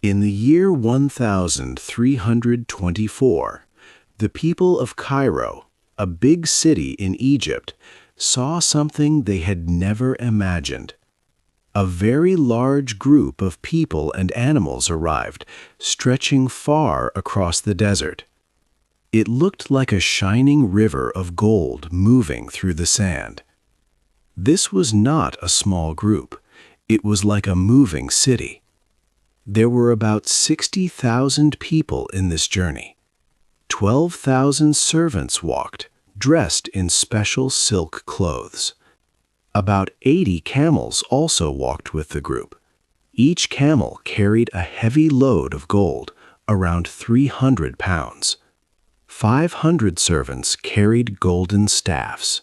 In the year 1324, the people of Cairo, a big city in Egypt, saw something they had never imagined. A very large group of people and animals arrived, stretching far across the desert. It looked like a shining river of gold moving through the sand. This was not a small group. It was like a moving city. There were about 60,000 people in this journey. 12,000 servants walked, dressed in special silk clothes. About 80 camels also walked with the group. Each camel carried a heavy load of gold, around 300 pounds. 500 servants carried golden staffs.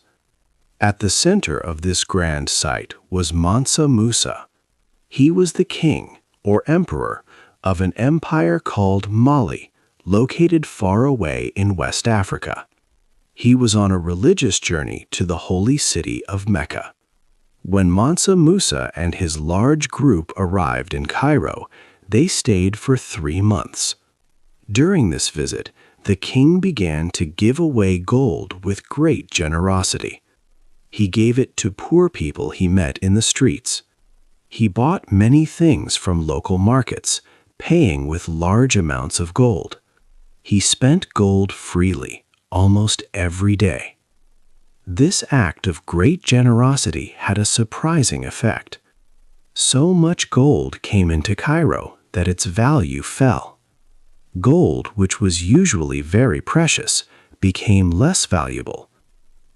At the center of this grand sight was Mansa Musa. He was the king, or emperor, of an empire called Mali, located far away in West Africa. He was on a religious journey to the holy city of Mecca. When Mansa Musa and his large group arrived in Cairo, they stayed for 3 months. During this visit, the king began to give away gold with great generosity. He gave it to poor people he met in the streets. He bought many things from local markets, paying with large amounts of gold. He spent gold freely, almost every day. This act of great generosity had a surprising effect. So much gold came into Cairo that its value fell. Gold, which was usually very precious, became less valuable.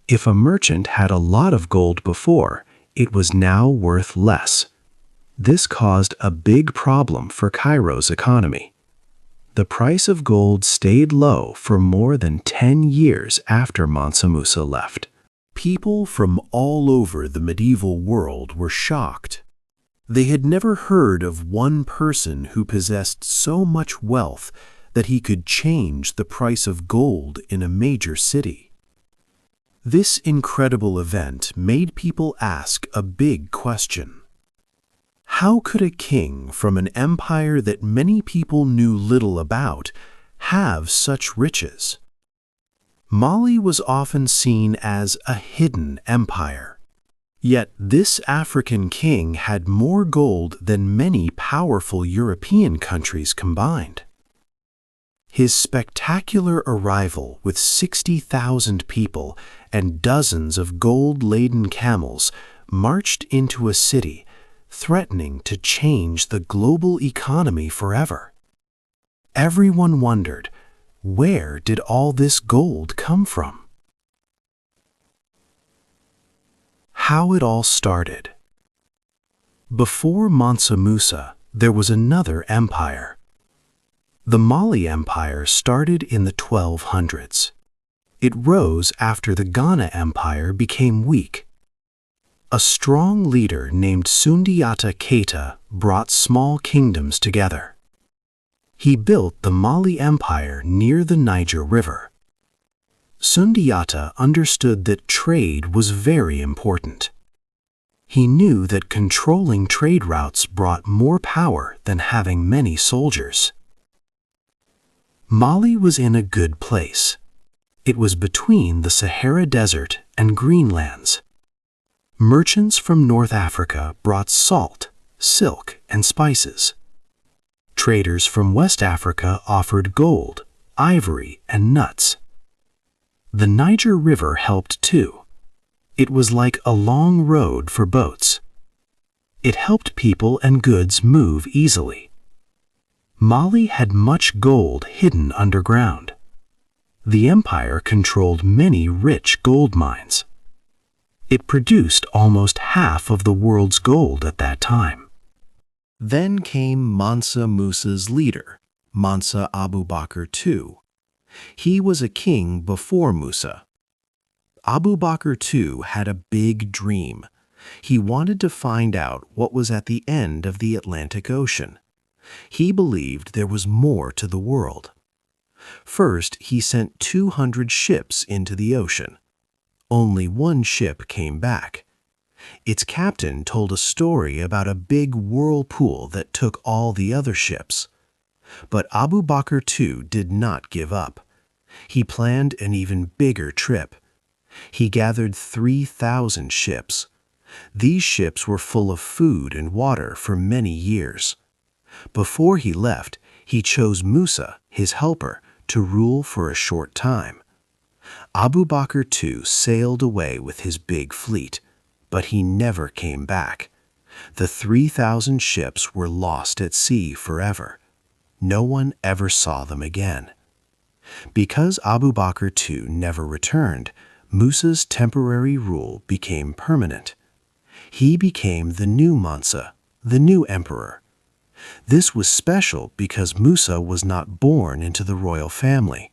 If a merchant had a lot of gold before, it was now worth less. This caused a big problem for Cairo's economy. The price of gold stayed low for more than 10 years after Mansa Musa left. People from all over the medieval world were shocked. They had never heard of one person who possessed so much wealth that he could change the price of gold in a major city. This incredible event made people ask a big question. How could a king from an empire that many people knew little about have such riches? Mali was often seen as a hidden empire. Yet this African king had more gold than many powerful European countries combined. His spectacular arrival with 60,000 people and dozens of gold-laden camels marched into a city, threatening to change the global economy forever. Everyone wondered, where did all this gold come from? How it all started. Before Mansa Musa, there was another empire. The Mali Empire started in the 1200s. It rose after the Ghana Empire became weak. A strong leader named Sundiata Keita brought small kingdoms together. He built the Mali Empire near the Niger River. Sundiata understood that trade was very important. He knew that controlling trade routes brought more power than having many soldiers. Mali was in a good place. It was between the Sahara Desert and Greenlands. Merchants from North Africa brought salt, silk, and spices. Traders from West Africa offered gold, ivory, and nuts. The Niger River helped too. It was like a long road for boats. It helped people and goods move easily. Mali had much gold hidden underground. The empire controlled many rich gold mines. It produced almost half of the world's gold at that time. Then came Mansa Musa's leader, Mansa Abu Bakr II. He was a king before Musa. Abu Bakr II had a big dream. He wanted to find out what was at the end of the Atlantic Ocean. He believed there was more to the world. First, he sent 200 ships into the ocean. Only one ship came back. Its captain told a story about a big whirlpool that took all the other ships. But Abu Bakr too did not give up. He planned an even bigger trip. He gathered 3,000 ships. These ships were full of food and water for many years. Before he left, he chose Musa, his helper, to rule for a short time. Abu Bakr too sailed away with his big fleet, but he never came back. The 3,000 ships were lost at sea forever. No one ever saw them again. Because Abu Bakr too never returned, Musa's temporary rule became permanent. He became the new Mansa, the new emperor. This was special because Musa was not born into the royal family.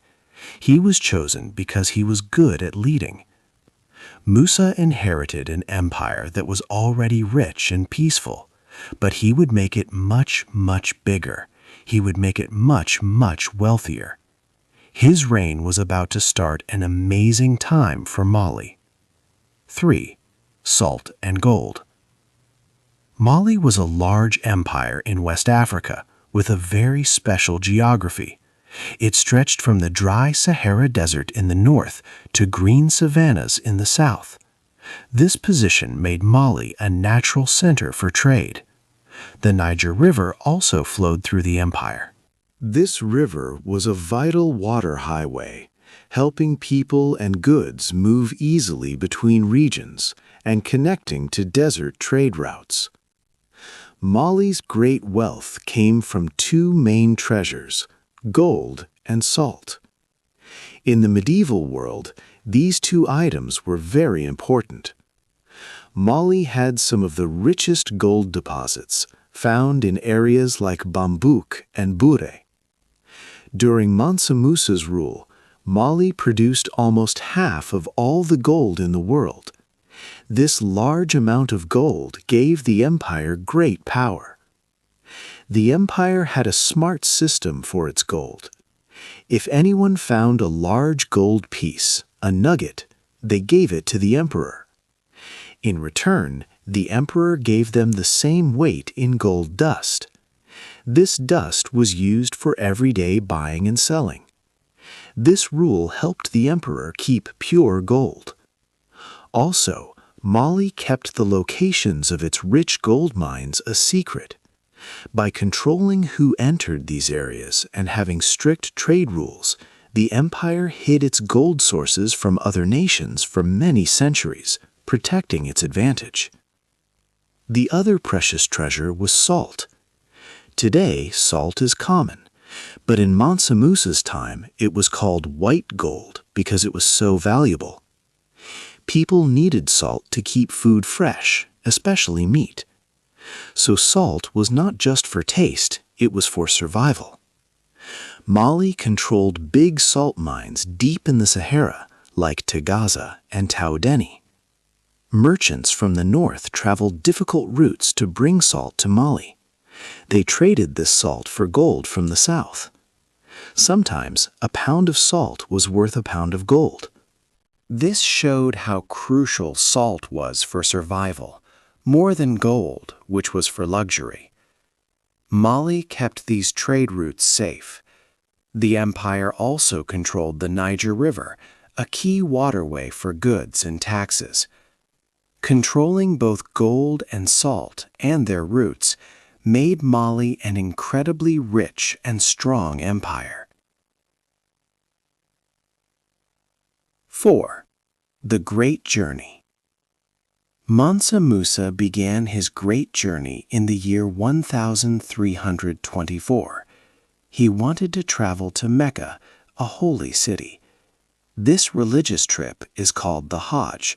He was chosen because he was good at leading. Musa inherited an empire that was already rich and peaceful, but he would make it much, much bigger. He would make it much, much wealthier. His reign was about to start an amazing time for Mali. 3. Salt and gold. Mali was a large empire in West Africa with a very special geography. It stretched from the dry Sahara Desert in the north to green savannas in the south. This position made Mali a natural center for trade. The Niger River also flowed through the empire. This river was a vital water highway, helping people and goods move easily between regions and connecting to desert trade routes. Mali's great wealth came from two main treasures, gold and salt. In the medieval world, these two items were very important. Mali had some of the richest gold deposits found in areas like Bambouk and Bure. During Mansa Musa's rule, Mali produced almost half of all the gold in the world. This large amount of gold gave the empire great power. The empire had a smart system for its gold. If anyone found a large gold piece, a nugget, they gave it to the emperor. In return, the emperor gave them the same weight in gold dust. This dust was used for everyday buying and selling. This rule helped the emperor keep pure gold. Also, Mali kept the locations of its rich gold mines a secret. By controlling who entered these areas and having strict trade rules, the empire hid its gold sources from other nations for many centuries, protecting its advantage. The other precious treasure was salt. Today, salt is common, but in Mansa Musa's time, it was called white gold because it was so valuable. People needed salt to keep food fresh, especially meat. So salt was not just for taste, it was for survival. Mali controlled big salt mines deep in the Sahara, like Tagaza and Taoudeni. Merchants from the north traveled difficult routes to bring salt to Mali. They traded this salt for gold from the south. Sometimes a pound of salt was worth a pound of gold. This showed how crucial salt was for survival, more than gold, which was for luxury. Mali kept these trade routes safe. The empire also controlled the Niger River, a key waterway for goods and taxes. Controlling both gold and salt and their routes made Mali an incredibly rich and strong empire. 4. The Great Journey. Mansa Musa began his great journey in the year 1324. He wanted to travel to Mecca, a holy city. This religious trip is called the Hajj.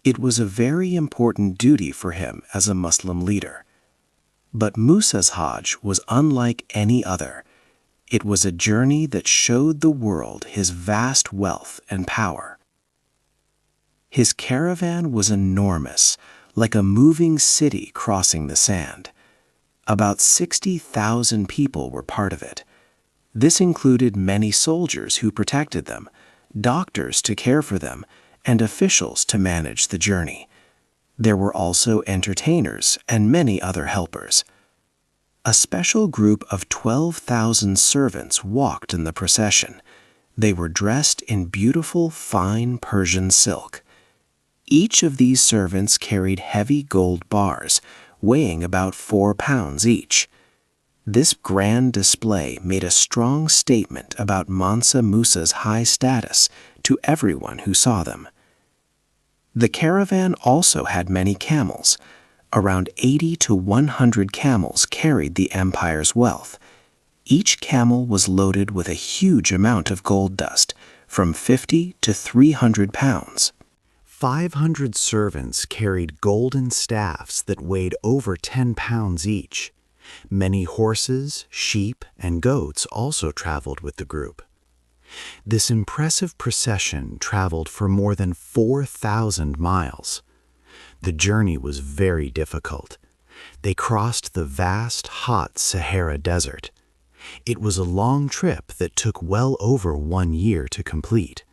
It was a very important duty for him as a Muslim leader. But Musa's Hajj was unlike any other. It was a journey that showed the world his vast wealth and power. His caravan was enormous, like a moving city crossing the sand. About 60,000 people were part of it. This included many soldiers who protected them, doctors to care for them, and officials to manage the journey. There were also entertainers and many other helpers. A special group of 12,000 servants walked in the procession. They were dressed in beautiful, fine Persian silk. Each of these servants carried heavy gold bars, weighing about 4 pounds each. This grand display made a strong statement about Mansa Musa's high status to everyone who saw them. The caravan also had many camels. Around 80 to 100 camels carried the empire's wealth. Each camel was loaded with a huge amount of gold dust, from 50 to 300 pounds. 500 servants carried golden staffs that weighed over 10 pounds each. Many horses, sheep, and goats also traveled with the group. This impressive procession traveled for more than 4,000 miles. The journey was very difficult. They crossed the vast, hot Sahara Desert. It was a long trip that took well over 1 year to complete.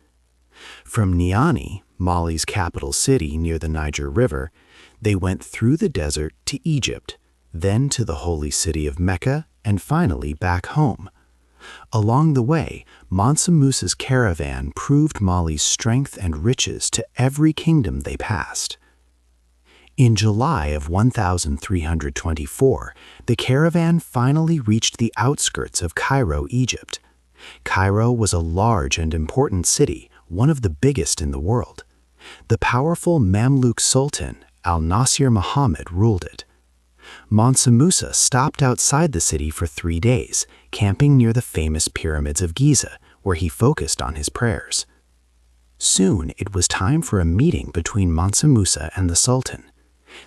From Niani, Mali's capital city near the Niger River, they went through the desert to Egypt, then to the holy city of Mecca, and finally back home. Along the way, Mansa Musa's caravan proved Mali's strength and riches to every kingdom they passed. In July of 1324, the caravan finally reached the outskirts of Cairo, Egypt. Cairo was a large and important city, one of the biggest in the world. The powerful Mamluk Sultan, Al-Nasir Muhammad, ruled it. Mansa Musa stopped outside the city for 3 days, camping near the famous pyramids of Giza, where he focused on his prayers. Soon it was time for a meeting between Mansa Musa and the Sultan.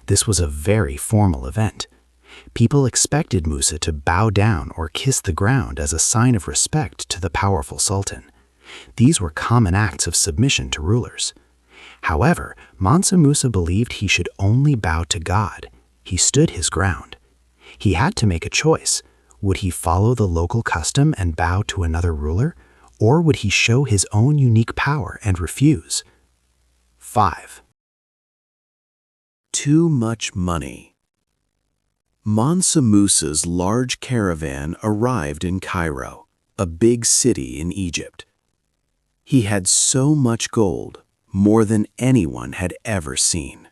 This was a very formal event. People expected Musa to bow down or kiss the ground as a sign of respect to the powerful Sultan. These were common acts of submission to rulers. However, Mansa Musa believed he should only bow to God. He stood his ground. He had to make a choice. Would he follow the local custom and bow to another ruler, or would he show his own unique power and refuse? 5. Too much money. Mansa Musa's large caravan arrived in Cairo, a big city in Egypt. He had so much gold, more than anyone had ever seen.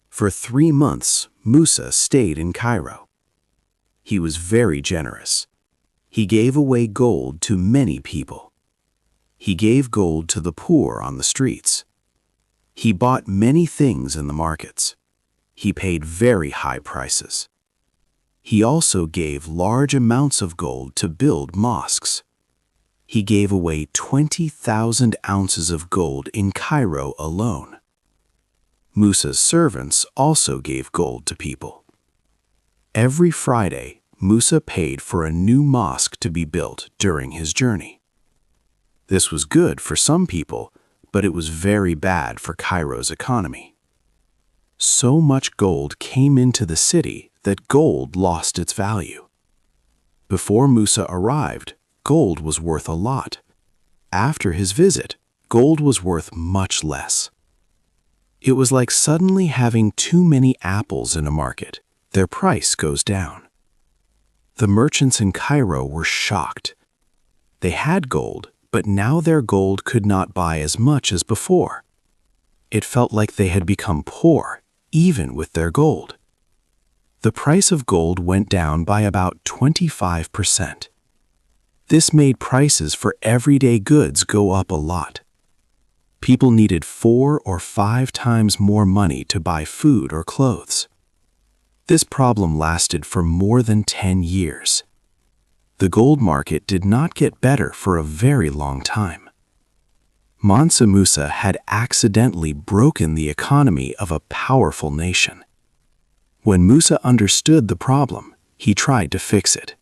For 3 months, Musa stayed in Cairo. He was very generous. He gave away gold to many people. He gave gold to the poor on the streets. He bought many things in the markets. He paid very high prices. He also gave large amounts of gold to build mosques. He gave away 20,000 ounces of gold in Cairo alone. Musa's servants also gave gold to people. Every Friday, Musa paid for a new mosque to be built during his journey. This was good for some people, but it was very bad for Cairo's economy. So much gold came into the city that gold lost its value. Before Musa arrived, gold was worth a lot. After his visit, gold was worth much less. It was like suddenly having too many apples in a market. Their price goes down. The merchants in Cairo were shocked. They had gold, but now their gold could not buy as much as before. It felt like they had become poor, even with their gold. The price of gold went down by about 25%. This made prices for everyday goods go up a lot. People needed 4 or 5 times more money to buy food or clothes. This problem lasted for more than 10 years. The gold market did not get better for a very long time. Mansa Musa had accidentally broken the economy of a powerful nation. When Musa understood the problem, he tried to fix it.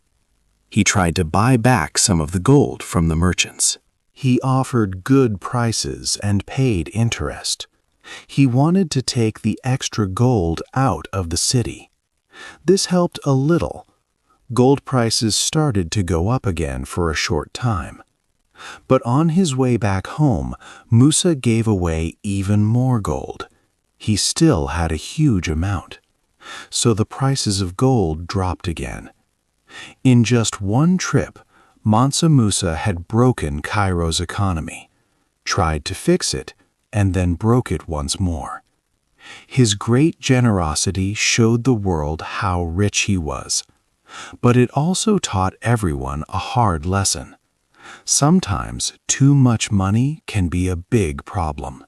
He tried to buy back some of the gold from the merchants. He offered good prices and paid interest. He wanted to take the extra gold out of the city. This helped a little. Gold prices started to go up again for a short time. But on his way back home, Musa gave away even more gold. He still had a huge amount. so the prices of gold dropped again. In just one trip, Mansa Musa had broken Cairo's economy, tried to fix it, and then broke it once more. His great generosity showed the world how rich he was, but it also taught everyone a hard lesson. Sometimes too much money can be a big problem.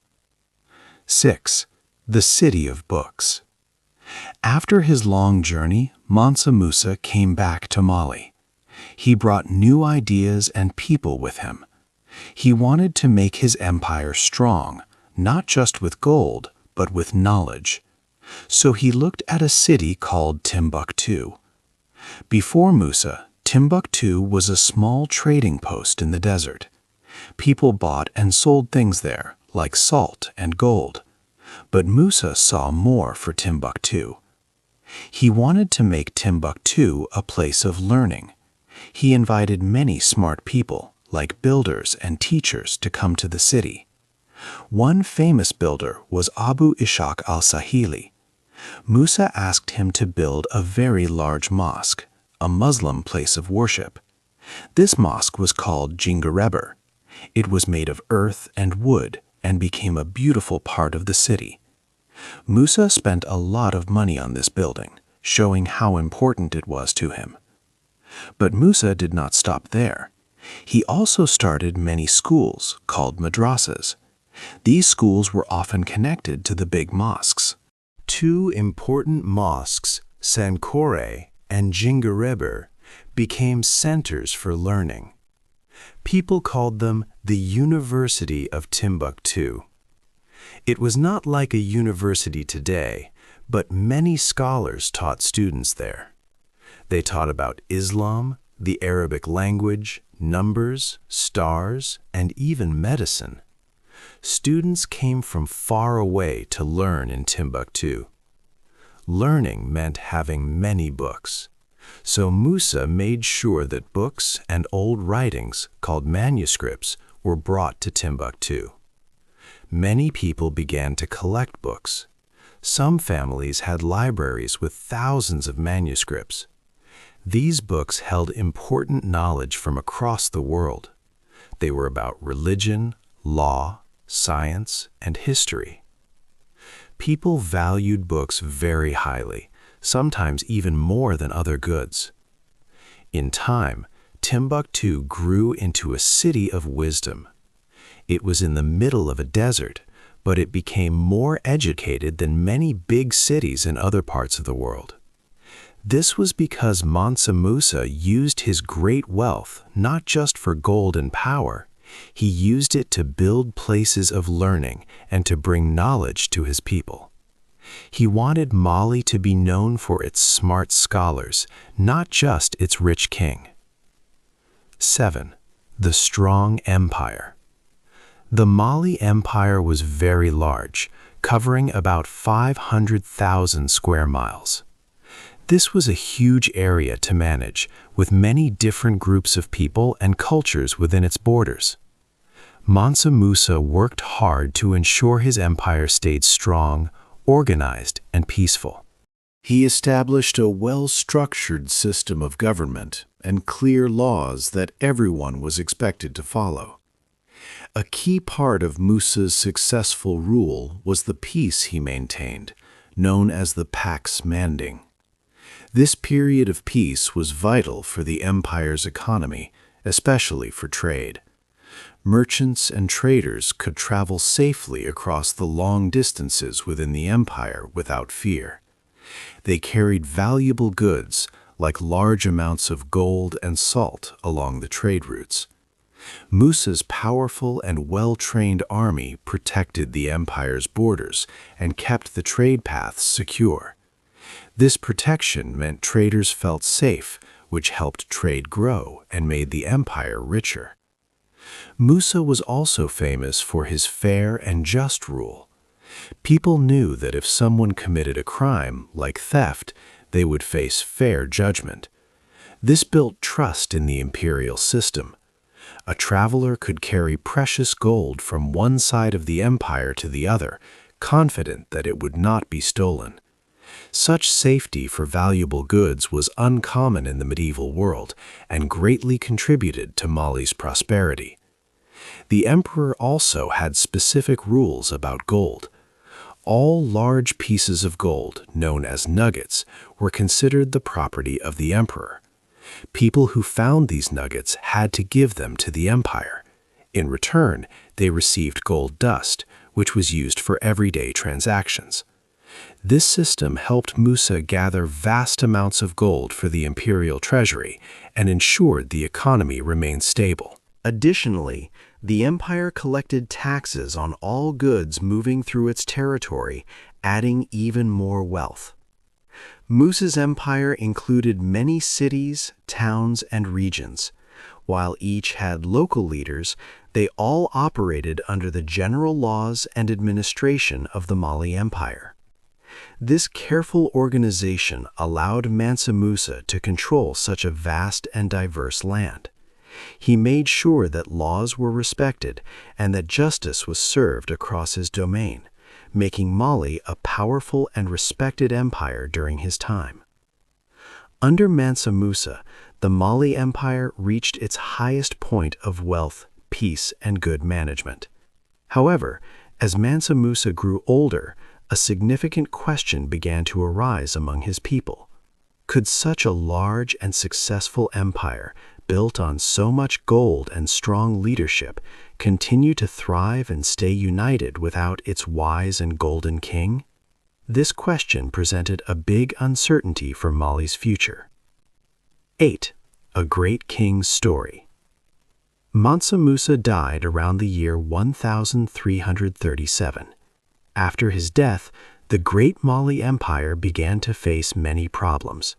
6. The City of Books. After his long journey, Mansa Musa came back to Mali. He brought new ideas and people with him. He wanted to make his empire strong, not just with gold, but with knowledge. So he looked at a city called Timbuktu. Before Musa, Timbuktu was a small trading post in the desert. People bought and sold things there, like salt and gold. But Musa saw more for Timbuktu. He wanted to make Timbuktu a place of learning. He invited many smart people, like builders and teachers, to come to the city. One famous builder was Abu Ishaq al-Sahili. Musa asked him to build a very large mosque, a Muslim place of worship. This mosque was called Jingareber. It was made of earth and wood and became a beautiful part of the city. Musa spent a lot of money on this building, showing how important it was to him. But Musa did not stop there. He also started many schools called madrasas. These schools were often connected to the big mosques. Two important mosques, Sankore and Jingareber, became centers for learning. People called them the University of Timbuktu. It was not like a university today, but many scholars taught students there. They taught about Islam, the Arabic language, numbers, stars, and even medicine. Students came from far away to learn in Timbuktu. Learning meant having many books. So Musa made sure that books and old writings, called manuscripts, were brought to Timbuktu. Many people began to collect books. Some families had libraries with thousands of manuscripts. These books held important knowledge from across the world. They were about religion, law, science, and history. People valued books very highly, sometimes even more than other goods. In time, Timbuktu grew into a city of wisdom. It was in the middle of a desert, but it became more educated than many big cities in other parts of the world. This was because Mansa Musa used his great wealth not just for gold and power. He used it to build places of learning and to bring knowledge to his people. He wanted Mali to be known for its smart scholars, not just its rich king. 7. The strong empire. The Mali Empire was very large, covering about 500,000 square miles. This was a huge area to manage, with many different groups of people and cultures within its borders. Mansa Musa worked hard to ensure his empire stayed strong, organized, and peaceful. He established a well-structured system of government and clear laws that everyone was expected to follow. A key part of Musa's successful rule was the peace he maintained, known as the Pax Manding. This period of peace was vital for the empire's economy, especially for trade. Merchants and traders could travel safely across the long distances within the empire without fear. They carried valuable goods, like large amounts of gold and salt, along the trade routes. Musa's powerful and well-trained army protected the empire's borders and kept the trade paths secure. This protection meant traders felt safe, which helped trade grow and made the empire richer. Musa was also famous for his fair and just rule. People knew that if someone committed a crime, like theft, they would face fair judgment. This built trust in the imperial system. A traveler could carry precious gold from one side of the empire to the other, confident that it would not be stolen. Such safety for valuable goods was uncommon in the medieval world and greatly contributed to Mali's prosperity. The emperor also had specific rules about gold. All large pieces of gold, known as nuggets, were considered the property of the emperor. People who found these nuggets had to give them to the empire. In return, they received gold dust, which was used for everyday transactions. This system helped Musa gather vast amounts of gold for the imperial treasury and ensured the economy remained stable. Additionally, the empire collected taxes on all goods moving through its territory, adding even more wealth. Musa's empire included many cities, towns, and regions. While each had local leaders, they all operated under the general laws and administration of the Mali Empire. This careful organization allowed Mansa Musa to control such a vast and diverse land. He made sure that laws were respected and that justice was served across his domain, making Mali a powerful and respected empire during his time. Under Mansa Musa, the Mali Empire reached its highest point of wealth, peace, and good management. However, as Mansa Musa grew older, a significant question began to arise among his people. Could such a large and successful empire, built on so much gold and strong leadership, continue to thrive and stay united without its wise and golden king? This question presented a big uncertainty for Mali's future. 8. A Great King's Story. Mansa Musa died around the year 1337. After his death, the great Mali Empire began to face many problems.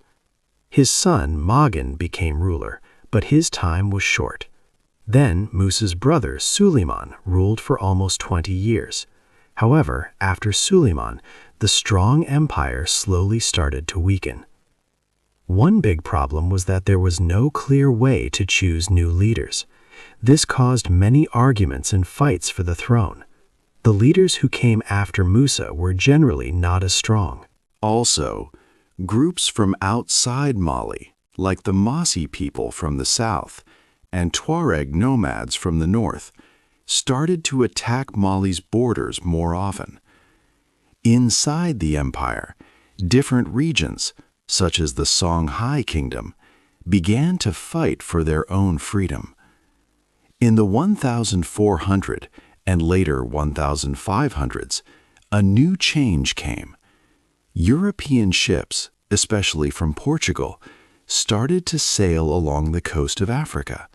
His son, Magan, became ruler, but his time was short. Then Musa's brother, Suleiman, ruled for almost 20 years. However, after Suleiman, the strong empire slowly started to weaken. One big problem was that there was no clear way to choose new leaders. This caused many arguments and fights for the throne. The leaders who came after Musa were generally not as strong. Also, groups from outside Mali, like the Mossi people from the south and Tuareg nomads from the north, started to attack Mali's borders more often. Inside the empire, different regions, such as the Songhai Kingdom, began to fight for their own freedom. In the 1400 and later 1500s, a new change came. European ships, especially from Portugal, started to sail along the coast of Africa.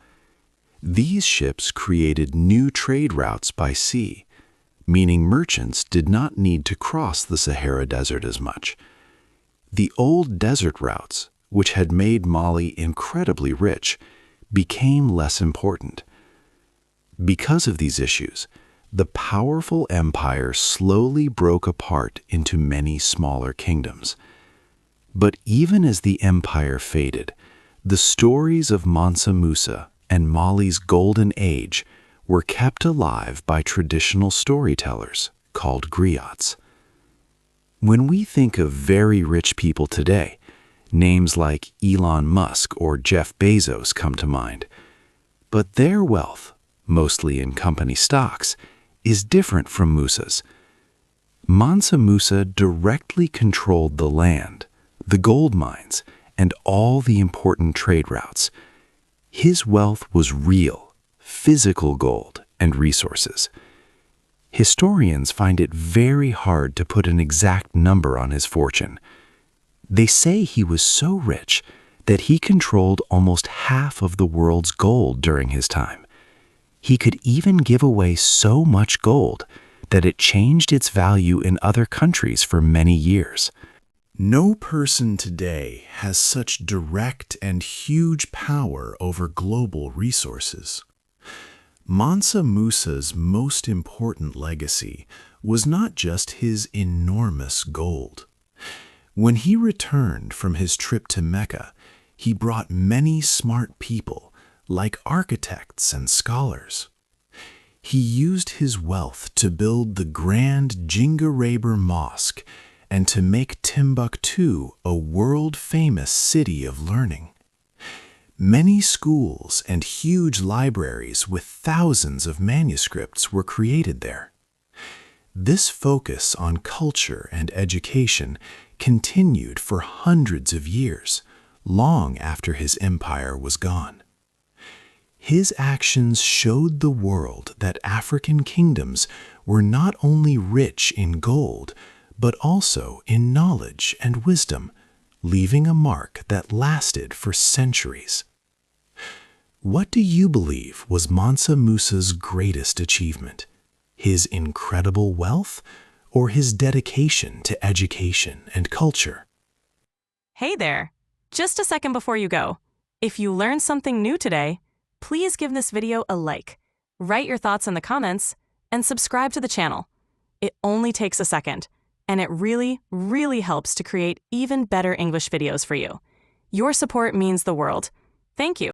These ships created new trade routes by sea, meaning merchants did not need to cross the Sahara Desert as much. The old desert routes, which had made Mali incredibly rich, became less important. Because of these issues, the powerful empire slowly broke apart into many smaller kingdoms. But even as the empire faded, the stories of Mansa Musa and Mali's golden age were kept alive by traditional storytellers called griots. When we think of very rich people today, names like Elon Musk or Jeff Bezos come to mind. But their wealth, mostly in company stocks, is different from Musa's. Mansa Musa directly controlled the land, the gold mines, and all the important trade routes. His wealth was real, physical gold and resources. Historians find it very hard to put an exact number on his fortune. They say he was so rich that he controlled almost half of the world's gold during his time. He could even give away so much gold that it changed its value in other countries for many years. No person today has such direct and huge power over global resources. Mansa Musa's most important legacy was not just his enormous gold. When he returned from his trip to Mecca, he brought many smart people, like architects and scholars. He used his wealth to build the grand Jingarabur Mosque and to make Timbuktu a world-famous city of learning. Many schools and huge libraries with thousands of manuscripts were created there. This focus on culture and education continued for hundreds of years, long after his empire was gone. His actions showed the world that African kingdoms were not only rich in gold, but also in knowledge and wisdom, leaving a mark that lasted for centuries. What do you believe was Mansa Musa's greatest achievement? His incredible wealth, or his dedication to education and culture? Hey there! Just a second before you go. If you learned something new today, please give this video a like, write your thoughts in the comments, and subscribe to the channel. It only takes a second, and it really, really helps to create even better English videos for you. Your support means the world. Thank you.